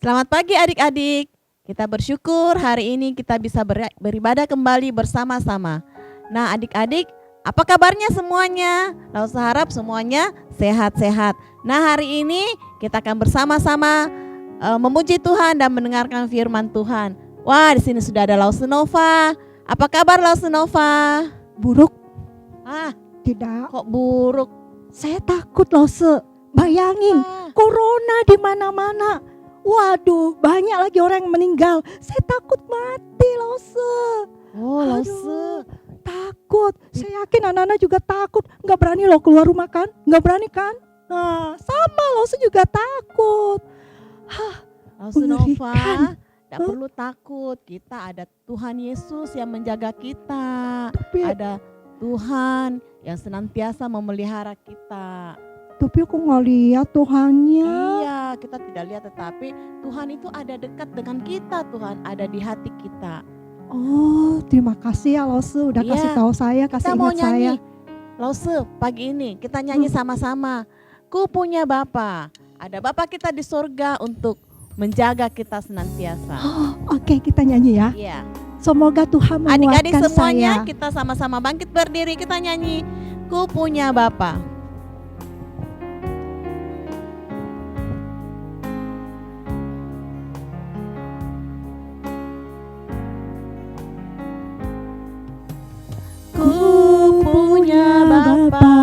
Selamat pagi adik-adik. Kita bersyukur hari ini kita bisa beribadah kembali bersama-sama. Nah adik-adik, apa kabarnya semuanya? Lalu harap semuanya sehat-sehat. Nah hari ini kita akan bersama-sama memuji Tuhan dan mendengarkan firman Tuhan. Wah, di sini sudah ada Lause Nova. Apa kabar Lause Nova? Buruk. Tidak. Kok buruk? Saya takut Lause. Bayangin, corona di mana-mana. Waduh, banyak lagi orang yang meninggal. Saya takut mati Lause. Oh Lause, takut. Saya yakin anak-anak juga takut. Nggak berani loh keluar rumah kan? Nggak berani kan? Nah, sama Lause juga takut. Lause Nova, tidak perlu takut. Kita ada Tuhan Yesus yang menjaga kita. Ada Tuhan yang senantiasa memelihara kita. Tapi aku nggak lihat Tuhannya. Iya, kita tidak lihat, tetapi Tuhan itu ada dekat dengan kita. Tuhan ada di hati kita. Oh, terima kasih ya Lause udah kasih tahu saya, kasih ingat saya. Lause, pagi ini kita nyanyi sama-sama. Ku punya Bapa. Ada Bapa kita di surga untuk menjaga kita senantiasa. Oke, kita nyanyi ya. Iya. Semoga Tuhan menguatkan saya. Adik-adik semuanya, kita sama-sama bangkit berdiri, kita nyanyi. Ku punya Bapa. Ku punya Bapa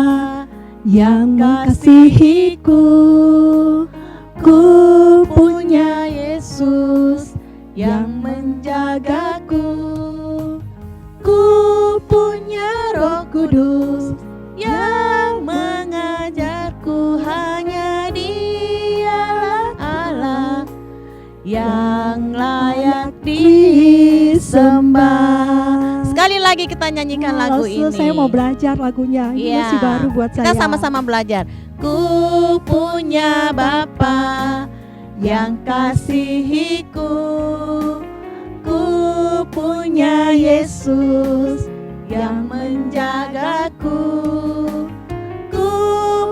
yang mengasihiku. Ku punya Yesus yang menjagaku. Ku punya Roh Kudus yang mengajarku. Hanya Dialah Allah yang layak disembah. Sekali lagi kita nyanyikan lagu ini. Saya mau belajar lagunya. Ini masih baru buat saya. Kita sama-sama belajar. Ku punya Bapa yang kasihiku. Ku punya Yesus yang menjagaku. Ku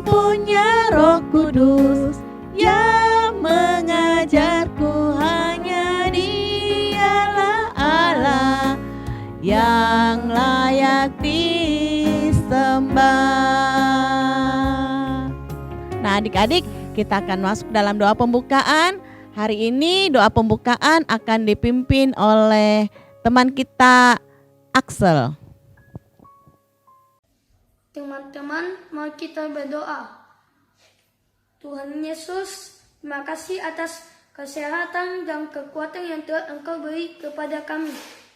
punya Roh Kudus yang mengajarku. Hanya Dialah Allah yang layak disembah. Nah adik-adik, kita akan masuk dalam doa pembukaan. Hari ini doa pembukaan akan dipimpin oleh teman kita Axel. Teman-teman, mari kita berdoa. Tuhan Yesus, terima kasih atas kesehatan dan kekuatan yang telah Engkau beri kepada kami.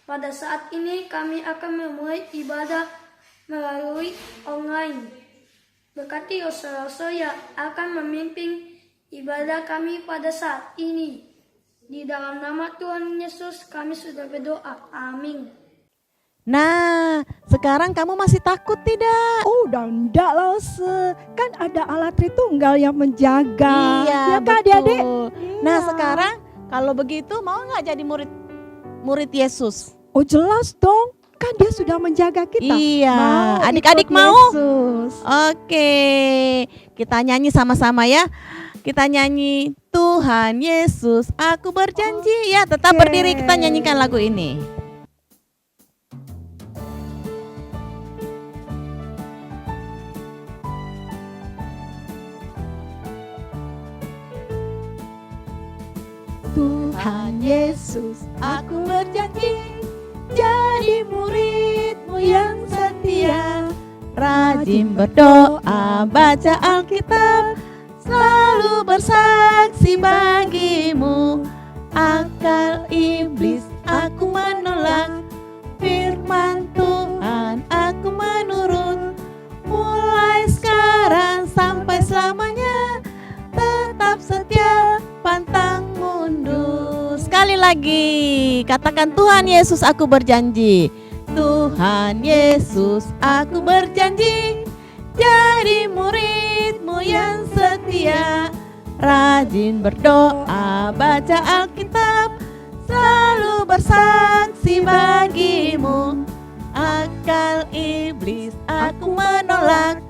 Pada saat ini kami akan memulai ibadah melalui online. Berkati rasul-rasul yang akan memimpin ibadah kami pada saat ini. Di dalam nama Tuhan Yesus kami sudah berdoa. Amin. Nah, sekarang kamu masih takut tidak? Oh, udah enggak Lause. Kan ada Allah Tritunggal yang menjaga. Iya, Kak, betul. Adik-adik? Nah, Iya. sekarang kalau begitu mau nggak jadi murid Yesus? Oh, jelas dong. Kan dia sudah menjaga kita. Iya. Mau Adik-adik ikut mau? Yesus. Oke, kita nyanyi sama-sama ya. Kita nyanyi Tuhan Yesus, aku berjanji. Ya, tetap berdiri, kita nyanyikan lagu ini. Tuhan Yesus, aku berjanji jadi murid-Mu yang setia, rajin berdoa, baca Alkitab, selalu bersaksi bagi-Mu. Akal iblis aku menolak, firman Tuhan aku menurut. Mulai sekarang sampai selamanya, tetap setia, pantang mundur. Sekali lagi, katakan Tuhan Yesus aku berjanji. Tuhan Yesus aku berjanji, jadi murid-Mu yang setia, rajin berdoa, baca Alkitab, selalu bersaksi bagi-Mu. Akal iblis aku menolak,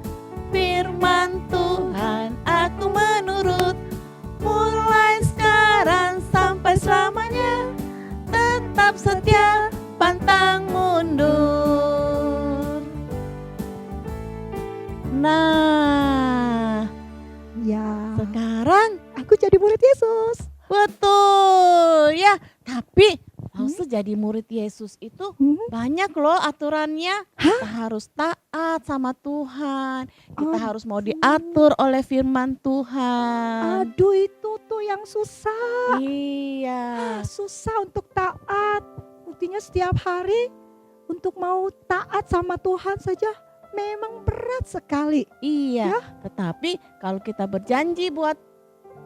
firman Tuhan aku menurut. Mulai sekarang sampai jadi murid Yesus. Betul ya. Tapi Lause jadi murid Yesus itu banyak loh aturannya. Kita harus taat sama Tuhan. Kita harus mau diatur oleh firman Tuhan. Aduh, itu tuh yang susah. Iya. Susah untuk taat. Buktinya setiap hari untuk mau taat sama Tuhan saja memang berat sekali. Iya. Ya. Tetapi kalau kita berjanji buat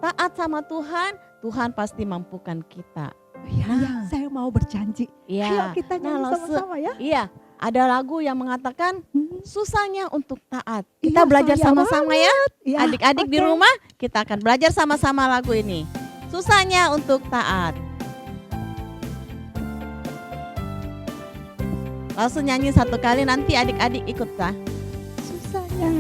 taat sama Tuhan, Tuhan pasti mampukan kita. Iya, saya mau berjanji. Iya. Ayo kita nyanyi Lause, sama-sama ya. Iya, ada lagu yang mengatakan susahnya untuk taat. Iya, Kita belajar saya sama-sama ya. Iya, Adik-adik di oke. rumah, kita akan belajar sama-sama lagu ini. Susahnya untuk taat. Langsung nyanyi satu kali, nanti adik-adik ikut ya. Susahnya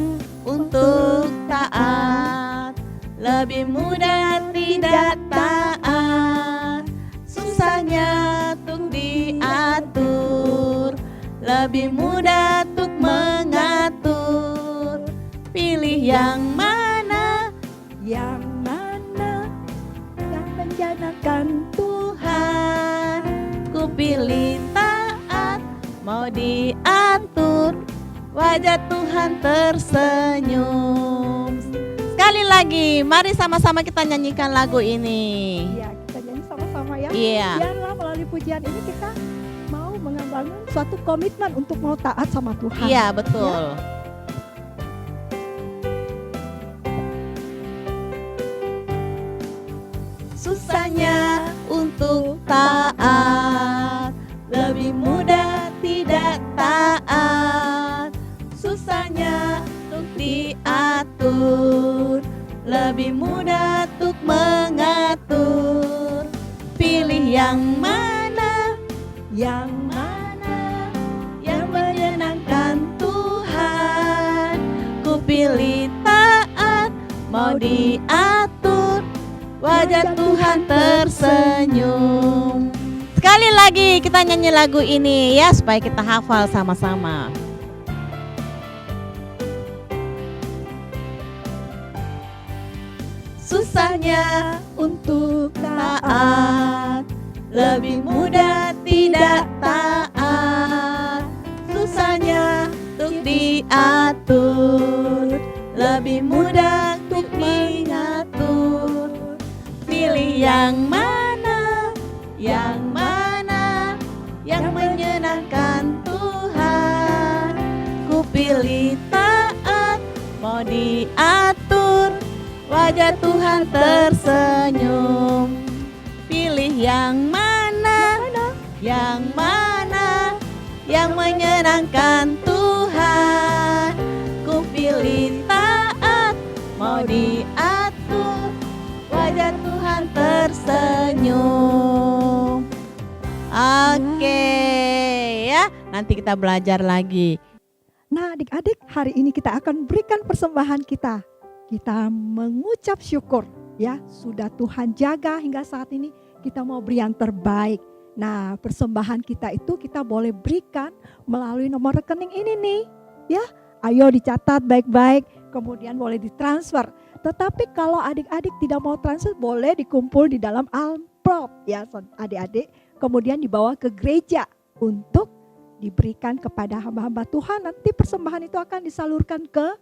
Untuk taat, lebih mudah tidak taat. Susahnya untuk diatur, lebih mudah untuk mengatur. Pilih yang mana yang menyenangkan Tuhan. Ku pilih taat, mau diatur. Wajah Tuhan tersenyum. Sekali lagi, mari sama-sama kita nyanyikan lagu ini. Iya, kita nyanyi sama-sama ya. Iya. Biarlah melalui pujian ini kita mau membangun suatu komitmen untuk mau taat sama Tuhan. Iya, betul. Susahnya untuk taat, lebih mudah tidak taat. Susahnya untuk diatur, lebih mudah untuk mengatur. Pilih yang mana yang menyenangkan Tuhan. Ku pilih taat, mau diatur. Wajah Tuhan tersenyum. Sekali lagi kita nyanyi lagu ini ya, supaya kita hafal sama-sama. Susahnya untuk taat, lebih mudah tidak taat. Susahnya untuk diatur, lebih mudah untuk mengatur. Pilih yang mana yang menyenangkan Tuhan. Ku pilih taat, mau diatur. Wajah Tuhan tersenyum. Pilih yang mana yang menyenangkan Tuhan. Ku pilih taat, mau diatur. Wajah Tuhan tersenyum. Oke ya, nanti kita belajar lagi. Nah, adik-adik, hari ini kita akan berikan persembahan kita. Kita mengucap syukur ya, sudah Tuhan jaga hingga saat ini, kita mau beri yang terbaik. Nah, persembahan kita itu kita boleh berikan melalui nomor rekening ini nih ya. Ayo dicatat baik-baik, kemudian boleh ditransfer. Tetapi kalau adik-adik tidak mau transfer, boleh dikumpul di dalam amplop ya adik-adik. Kemudian dibawa ke gereja untuk diberikan kepada hamba-hamba Tuhan. Nanti persembahan itu akan disalurkan ke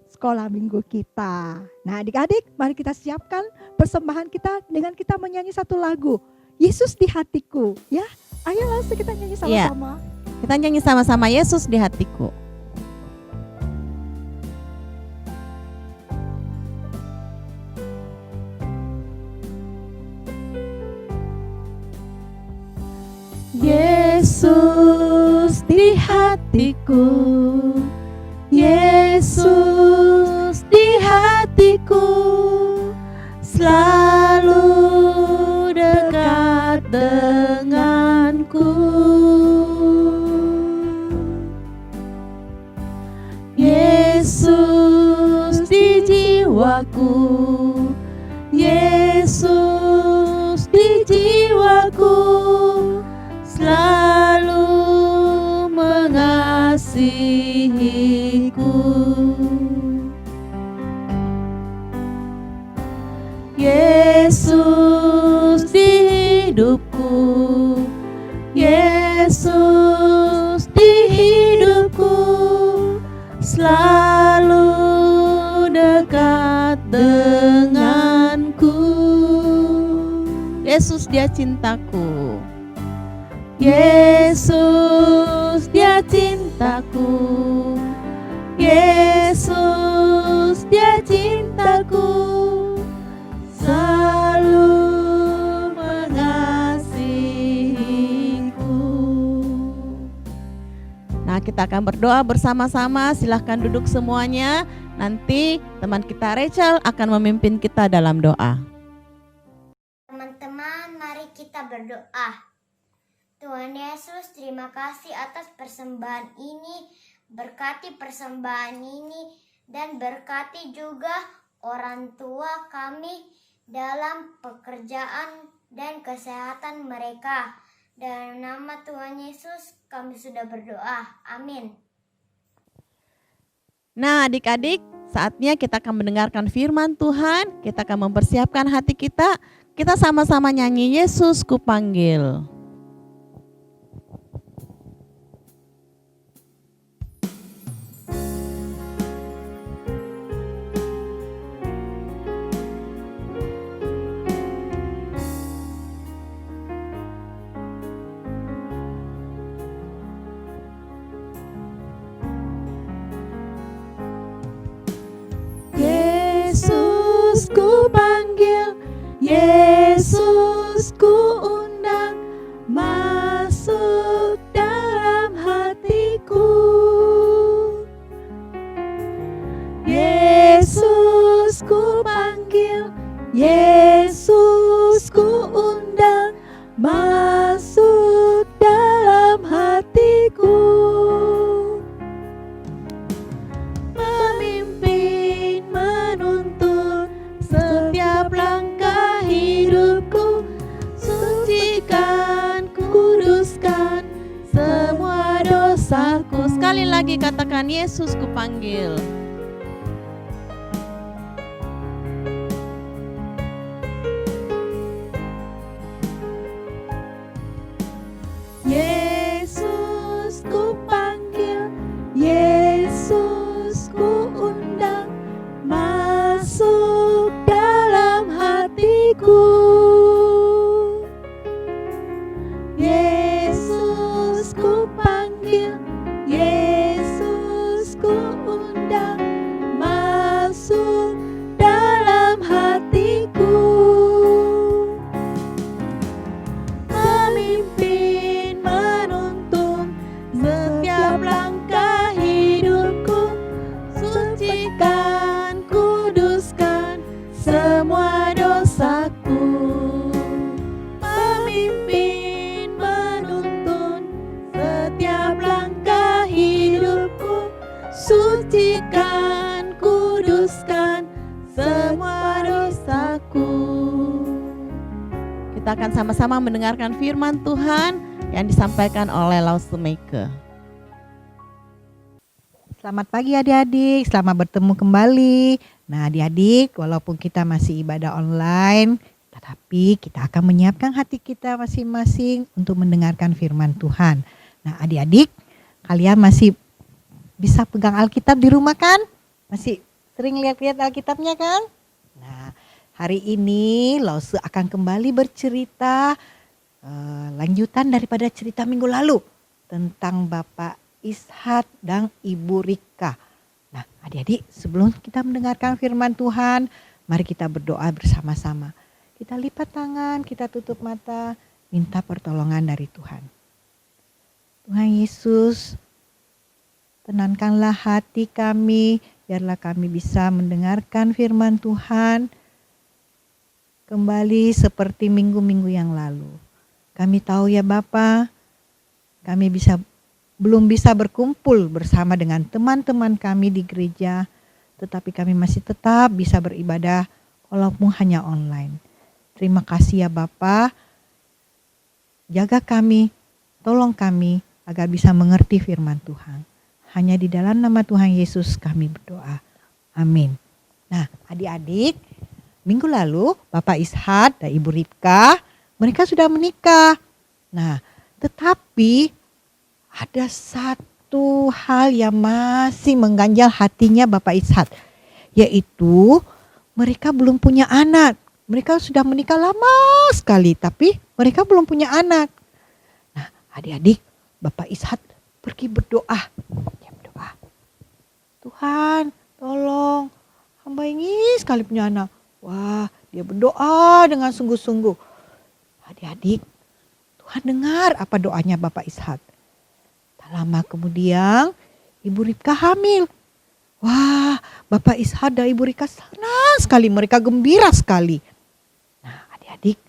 sekolah minggu kita. Nah adik-adik, mari kita siapkan persembahan kita dengan kita menyanyi satu lagu, Yesus di hatiku ya. Ayo langsung kita nyanyi sama-sama. Kita nyanyi sama-sama, Yesus di hatiku. Yesus di hatiku, Yesus di hatiku, selalu dekat denganku. Yesus di jiwaku, Yesus di jiwaku, selalu mengasihiku. Yesus di hidupku, Yesus di hidupku, selalu dekat denganku. Yesus dia cintaku, Yesus dia cintaku, Yesus dia cintaku, selalu mengasihiku. Nah, kita akan berdoa bersama-sama. Silahkan duduk semuanya. Nanti teman kita Rachel akan memimpin kita dalam doa. Teman-teman, mari kita berdoa. Tuhan Yesus, terima kasih atas persembahan ini. Berkati persembahan ini dan berkati juga orang tua kami dalam pekerjaan dan kesehatan mereka. Dalam nama Tuhan Yesus kami sudah berdoa. Amin. Nah, adik-adik, saatnya kita akan mendengarkan firman Tuhan. Kita akan mempersiapkan hati kita. Kita sama-sama nyanyi Yesus Kupanggil. Yesus ku panggil, Yesus ku undang, masuk dalam hatiku. Yesus ku panggil, Yesus ku undang, masuk dalam hatiku. Memimpin, menuntun setiap langkah hidupku, sucikan, kuduskan semua dosaku. Sekali lagi katakan Yesus kupanggil. Yesus ku panggil, Yesus ku undang, masuk dalam hatiku. Yesus ku panggil, Yesus ku undang, masuk dalam hatiku. Memimpin, menuntun setiap langkah hidupku, sucikan, kuduskan semua dosaku. Memimpin, menuntun setiap langkah hidupku, sucikan, kuduskan semua dosaku. Kita akan sama-sama mendengarkan firman Tuhan yang disampaikan oleh Lausemaker. Selamat pagi adik-adik, selamat bertemu kembali. Nah adik-adik, walaupun kita masih ibadah online, tetapi kita akan menyiapkan hati kita masing-masing untuk mendengarkan firman Tuhan. Nah adik-adik, kalian masih bisa pegang Alkitab di rumah kan? Masih sering lihat-lihat Alkitabnya kan? Nah hari ini Lause akan kembali bercerita lanjutan daripada cerita minggu lalu tentang Bapak Ishak dan Ibu Rika. Nah adik-adik, sebelum kita mendengarkan firman Tuhan, mari kita berdoa bersama-sama. Kita lipat tangan, kita tutup mata, minta pertolongan dari Tuhan. Tuhan Yesus, tenangkanlah hati kami, biarlah kami bisa mendengarkan firman Tuhan kembali seperti minggu-minggu yang lalu. Kami tahu ya Bapa, kami belum bisa berkumpul bersama dengan teman-teman kami di gereja, tetapi kami masih tetap bisa beribadah walaupun hanya online. Terima kasih ya Bapa, jaga kami, tolong kami agar bisa mengerti firman Tuhan. Hanya di dalam nama Tuhan Yesus kami berdoa. Amin. Nah adik-adik, minggu lalu Bapak Ishak dan Ibu Ribka mereka sudah menikah. Nah, tetapi ada satu hal yang masih mengganjal hatinya Bapak Ishak, yaitu mereka belum punya anak. Mereka sudah menikah lama sekali, tapi mereka belum punya anak. Nah, adik-adik, Bapak Ishak pergi berdoa. Dia berdoa, Tuhan, tolong, hamba ingin sekali punya anak. Wah, dia berdoa dengan sungguh-sungguh. Adik-adik, Tuhan dengar apa doanya Bapak Ishak. Tak lama kemudian, Ibu Ribka hamil. Wah, Bapak Ishak dan Ibu Ribka senang sekali, mereka gembira sekali. Nah, adik-adik,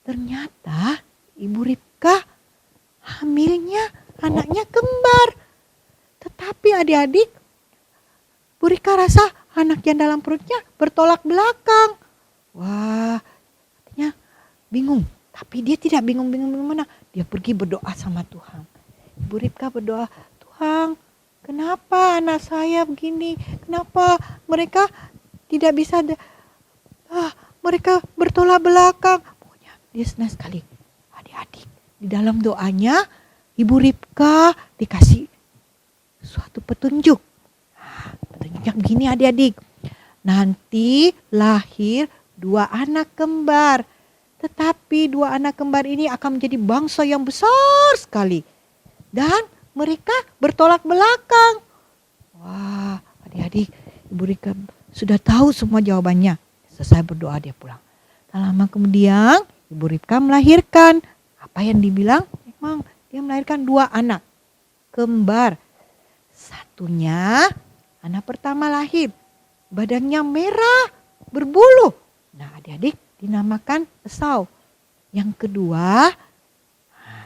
ternyata Ibu Ribka hamilnya anaknya kembar. Tetapi adik-adik, Bu Ribka rasa anak yang dalam perutnya bertolak belakang. Wah, artinya bingung. Tapi dia tidak bingung-bingung mana. Dia pergi berdoa sama Tuhan. Ibu Ribka berdoa, Tuhan, kenapa anak saya begini? Kenapa mereka tidak bisa, mereka bertolak belakang? Pokoknya dia senang sekali. Adik-adik, di dalam doanya Ibu Ribka dikasih suatu petunjuk. Petunjuknya begini adik-adik. Nanti lahir 2 anak kembar. Tetapi 2 anak kembar ini akan menjadi bangsa yang besar sekali. Dan mereka bertolak belakang. Wah, adik-adik, Ibu Ribka sudah tahu semua jawabannya. Selesai berdoa dia pulang. Tak lama kemudian Ibu Ribka melahirkan. Apa yang dibilang? Memang dia melahirkan 2 anak kembar. Satunya, anak pertama lahir, badannya merah, berbulu. Nah, adik-adik dinamakan Esau. Yang kedua,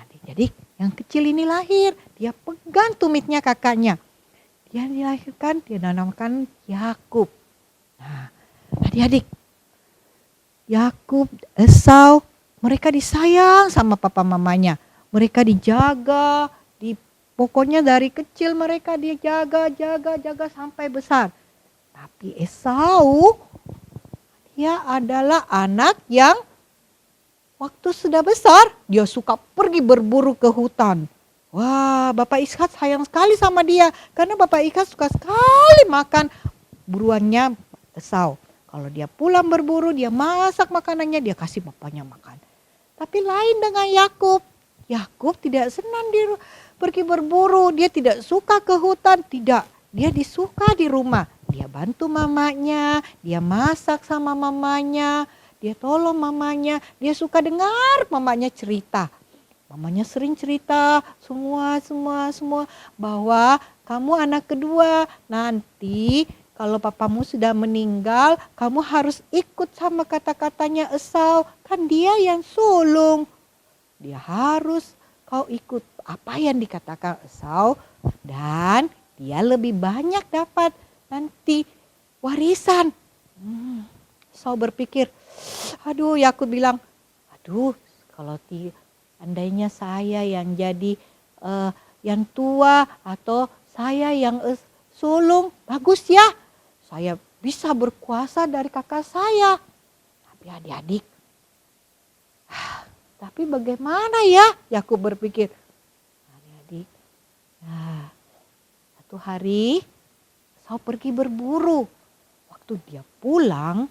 adik-adik yang kecil ini lahir, dia pegang tumitnya kakaknya. Dia dilahirkan, dia dinamakan Yakub. Nah, adik-adik, Yakub, Esau, mereka disayang sama papa mamanya. Mereka dijaga, pokoknya dari kecil mereka dia jaga sampai besar. Tapi Esau, dia adalah anak yang waktu sudah besar dia suka pergi berburu ke hutan. Wah, Bapak Ishak sayang sekali sama dia karena Bapak Ishak suka sekali makan buruannya Esau. Kalau dia pulang berburu, dia masak makanannya, dia kasih bapaknya makan. Tapi lain dengan Yakub. Yakub tidak senang pergi berburu, dia tidak suka ke hutan, tidak. Dia disuka di rumah. Dia bantu mamanya, dia masak sama mamanya, dia tolong mamanya, dia suka dengar mamanya cerita. Mamanya sering cerita semua bahwa kamu anak kedua, nanti kalau papamu sudah meninggal, kamu harus ikut sama kata-katanya Esau, kan dia yang sulung. Dia harus kau ikut apa yang dikatakan Esau dan dia lebih banyak dapat nanti warisan. Esau berpikir, aduh, Yakub bilang, aduh, kalau andainya saya yang jadi yang tua atau saya yang sulung, bagus ya. Saya bisa berkuasa dari kakak saya. Tapi adik-adik, tapi bagaimana ya? Yakub berpikir. Adik-adik, satu hari Esau pergi berburu. Waktu dia pulang,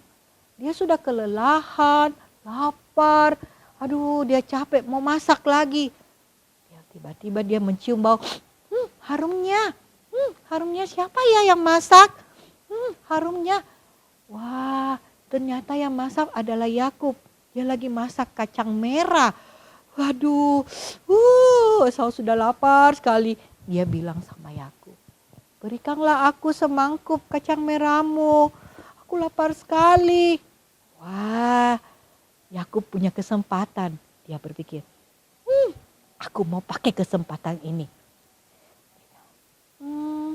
dia sudah kelelahan, lapar. Aduh, dia capek mau masak lagi. Tiba-tiba dia mencium bau. Harumnya. Harumnya siapa ya yang masak? Harumnya. Wah, ternyata yang masak adalah Yakub. Dia lagi masak kacang merah. Waduh, Esau sudah lapar sekali. Dia bilang sama Yakub, berikanlah aku semangkup kacang merahmu. Aku lapar sekali. Wah, Yakub punya kesempatan. Dia berpikir, aku mau pakai kesempatan ini.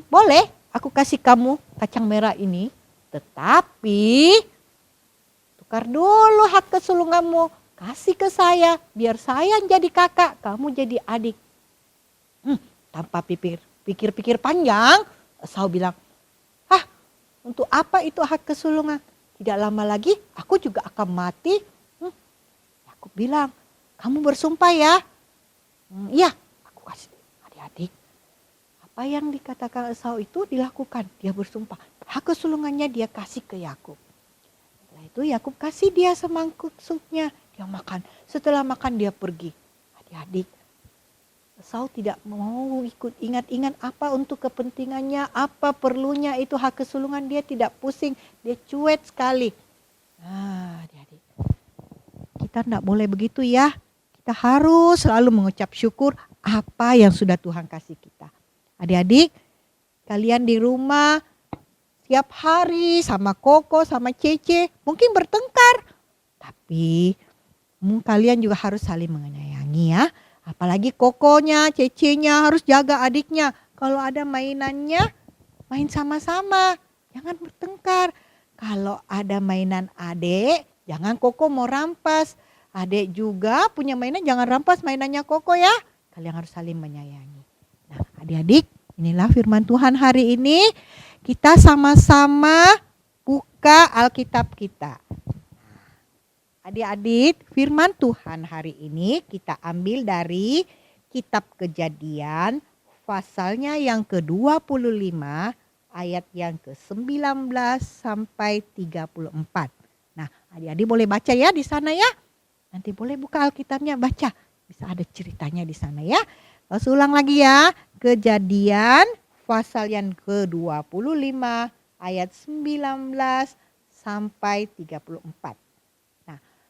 Boleh, aku kasih kamu kacang merah ini. Tetapi tukar dulu hak kesulunganmu, kasih ke saya, biar saya jadi kakak, kamu jadi adik. Tanpa pikir-pikir panjang, Esau bilang, untuk apa itu hak kesulungan? tidak lama lagi aku juga akan mati. Yakub bilang, kamu bersumpah ya? Iya, aku kasih. Adik-adik, apa yang dikatakan Esau itu dilakukan. Dia bersumpah, hak kesulungannya dia kasih ke Yakub. Setelah itu Yakub kasih dia semangkuk supnya. Dia makan, setelah makan dia pergi. Adik-adik, Esau tidak mau ikut ingat-ingat apa untuk kepentingannya, apa perlunya itu hak kesulungan, dia tidak pusing, dia cuek sekali. Adik-adik, kita tidak boleh begitu ya. Kita harus selalu mengucap syukur apa yang sudah Tuhan kasih kita. Adik-adik, kalian di rumah tiap hari sama Koko, sama Cece mungkin bertengkar. Tapi kalian juga harus saling menyayangi ya. Apalagi Kokonya, Cecenya harus jaga adiknya. Kalau ada mainannya, main sama-sama. Jangan bertengkar. Kalau ada mainan adik, jangan Koko mau rampas. Adik juga punya mainan, jangan rampas mainannya Koko ya. Kalian harus saling menyayangi. Nah, adik-adik, inilah firman Tuhan hari ini. Kita sama-sama buka Alkitab kita. Adik-adik, firman Tuhan hari ini kita ambil dari kitab Kejadian pasalnya yang ke-25 ayat yang ke-19 sampai 34. Nah, adik-adik boleh baca ya di sana ya. Nanti boleh buka Alkitabnya baca. Bisa ada ceritanya di sana ya. Lalu ulang lagi ya. Kejadian pasal yang ke-25 ayat 19 sampai 34.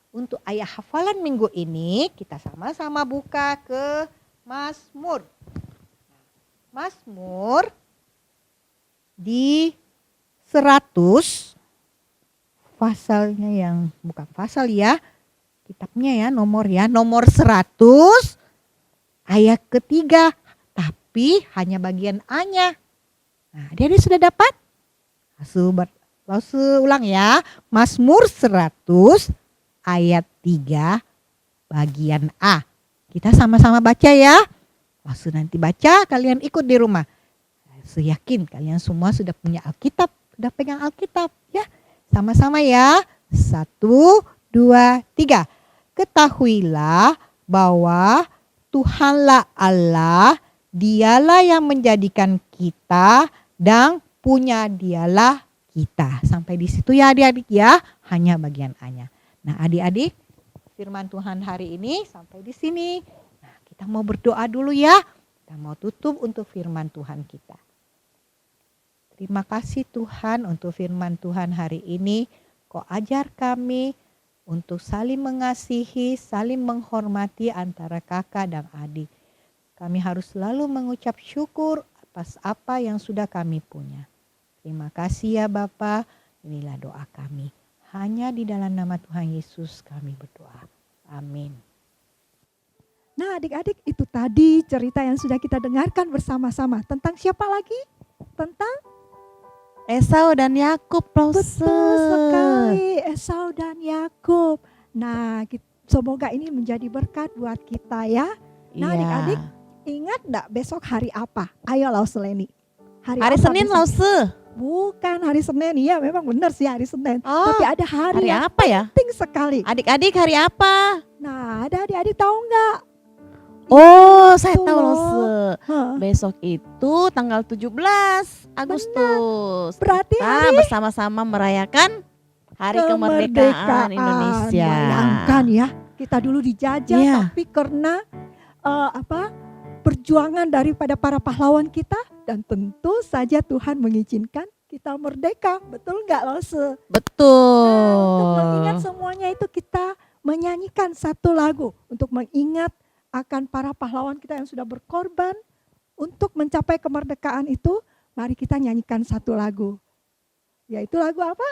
Untuk ayat hafalan minggu ini kita sama-sama buka ke Mazmur. Mazmur di 100 pasalnya yang bukan pasal ya. Kitabnya ya nomor 100 ayat ketiga. Tapi hanya bagian A-nya. Nah, dia sudah dapat? Langsung ulang ya. Mazmur 100 ayat 3 bagian A. Kita sama-sama baca ya. Waktu nanti baca kalian ikut di rumah. Saya yakin kalian semua sudah punya Alkitab. Sudah pegang Alkitab ya. Sama-sama ya. 1, 2, 3. Ketahuilah bahwa Tuhanlah Allah. Dialah yang menjadikan kita dan punya dialah kita. Sampai di situ ya adik-adik ya. Hanya bagian A-nya. Nah adik-adik, firman Tuhan hari ini sampai di sini. Nah kita mau berdoa dulu ya. Kita mau tutup untuk firman Tuhan kita. Terima kasih Tuhan untuk firman Tuhan hari ini. Kau ajar kami untuk saling mengasihi, saling menghormati antara kakak dan adik. Kami harus selalu mengucap syukur atas apa yang sudah kami punya. Terima kasih ya Bapa. Inilah doa kami. Hanya di dalam nama Tuhan Yesus kami berdoa. Amin. Nah adik-adik, itu tadi cerita yang sudah kita dengarkan bersama-sama. Tentang siapa lagi? Tentang Esau dan Yakub. betul sekali, Esau dan Yakub. Nah semoga ini menjadi berkat buat kita ya. Nah adik-adik, ingat enggak besok hari apa? Ayo Lauseleni. Hari apa Senin besok? Lause. Bukan hari Senin, ya memang benar sih hari Senin. Oh, tapi ada hari hari yang apa ya? penting sekali. Adik-adik hari apa? Nah ada adik-adik tahu nggak? Oh, saya Itu tahu loh. Lause. Hah, Besok itu tanggal 17 Agustus. berarti Kita bersama-sama merayakan Hari Kemerdekaan Indonesia. Bayangkan ya, kita dulu dijajah Iya. tapi karena perjuangan daripada para pahlawan kita dan tentu saja Tuhan mengizinkan kita merdeka. Betul nggak Lose? Betul. Untuk mengingat semuanya itu kita menyanyikan satu lagu untuk mengingat akan para pahlawan kita yang sudah berkorban untuk mencapai kemerdekaan itu. Mari kita nyanyikan satu lagu. Yaitu lagu apa?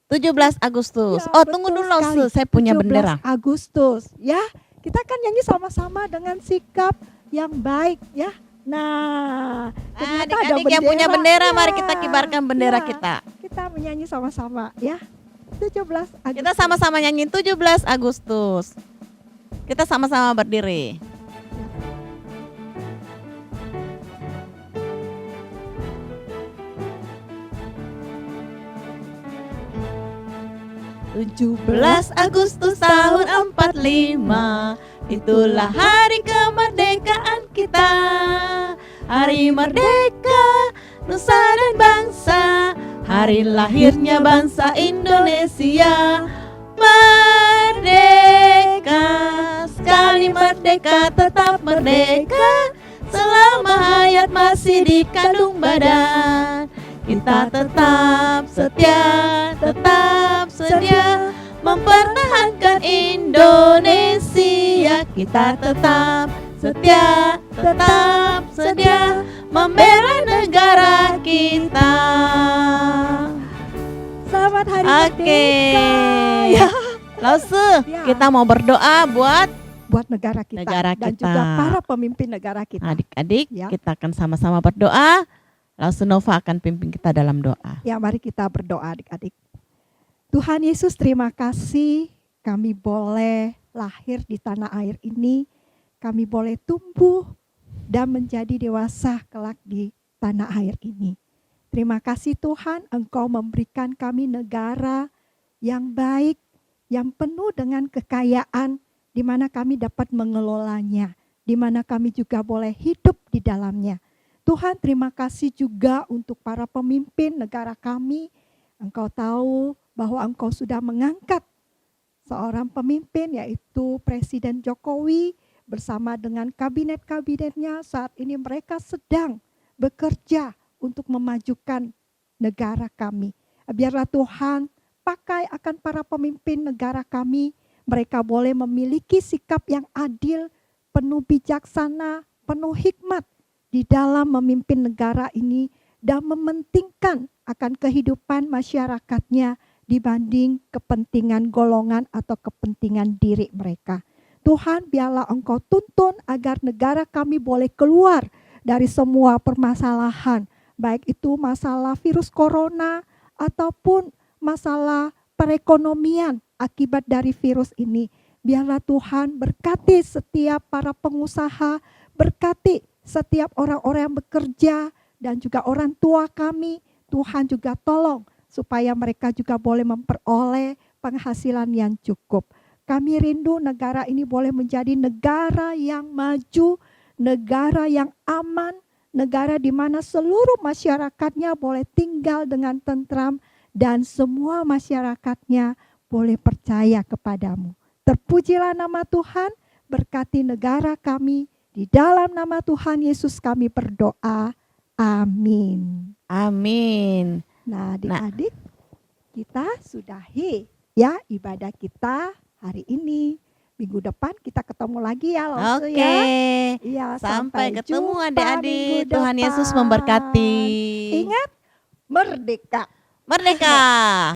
17 Agustus. Ya, Oh, tunggu betul dulu sekali. Lause, saya punya 17 bendera. Agustus, ya. Kita kan nyanyi sama-sama dengan sikap yang baik, ya. Nah, ternyata ada Adik-adik yang punya bendera, mari kita ya. kibarkan bendera Ya, kita. Kita menyanyi sama-sama, ya. 17 Agustus. Kita sama-sama nyanyi 17 Agustus. Kita sama-sama berdiri. 17 Agustus tahun 45, itulah hari kemerdekaan kita. Hari merdeka, nusa dan bangsa, hari lahirnya bangsa Indonesia. Merdeka, sekali merdeka tetap merdeka, selama hayat masih di kandung badan. Kita tetap setia mempertahankan Indonesia. Kita tetap setia membela negara kita. Selamat Hari Oke, Merdeka. Ya, Lause, Ya. kita mau berdoa buat buat negara kita dan Negara juga kita. para pemimpin negara kita. adik-adik. Ya. Kita akan sama-sama berdoa. Lause Nova akan pimpin kita dalam doa. Ya, mari kita berdoa adik-adik. Tuhan Yesus, terima kasih kami boleh lahir di tanah air ini. Kami boleh tumbuh dan menjadi dewasa kelak di tanah air ini. Terima kasih Tuhan, Engkau memberikan kami negara yang baik, yang penuh dengan kekayaan, di mana kami dapat mengelolanya, di mana kami juga boleh hidup di dalamnya. Tuhan, terima kasih juga untuk para pemimpin negara kami. Engkau tahu bahwa Engkau sudah mengangkat seorang pemimpin, yaitu Presiden Jokowi, bersama dengan kabinet-kabinetnya. Saat ini mereka sedang bekerja untuk memajukan negara kami. Biarlah Tuhan pakai akan para pemimpin negara kami. Mereka boleh memiliki sikap yang adil, penuh bijaksana, penuh hikmat di dalam memimpin negara ini dan mementingkan akan kehidupan masyarakatnya dibanding kepentingan golongan atau kepentingan diri mereka. Tuhan, biarlah Engkau tuntun agar negara kami boleh keluar dari semua permasalahan, baik itu masalah virus corona ataupun masalah perekonomian akibat dari virus ini. Biarlah Tuhan berkati setiap para pengusaha, berkati setiap orang-orang yang bekerja dan juga orang tua kami. Tuhan juga tolong supaya mereka juga boleh memperoleh penghasilan yang cukup. Kami rindu negara ini boleh menjadi negara yang maju, negara yang aman, negara di mana seluruh masyarakatnya boleh tinggal dengan tentram dan semua masyarakatnya boleh percaya kepadamu. Terpujilah nama Tuhan, berkati negara kami. Di dalam nama Tuhan Yesus kami berdoa. Amin. Amin. Nah, adik-adik, kita sudahi ya ibadah kita hari ini. Minggu depan kita ketemu lagi ya, Lause Oke. ya. Iya, Sampai ketemu jumpa adik-adik. minggu Tuhan Yesus depan. memberkati. Ingat, merdeka. Merdeka.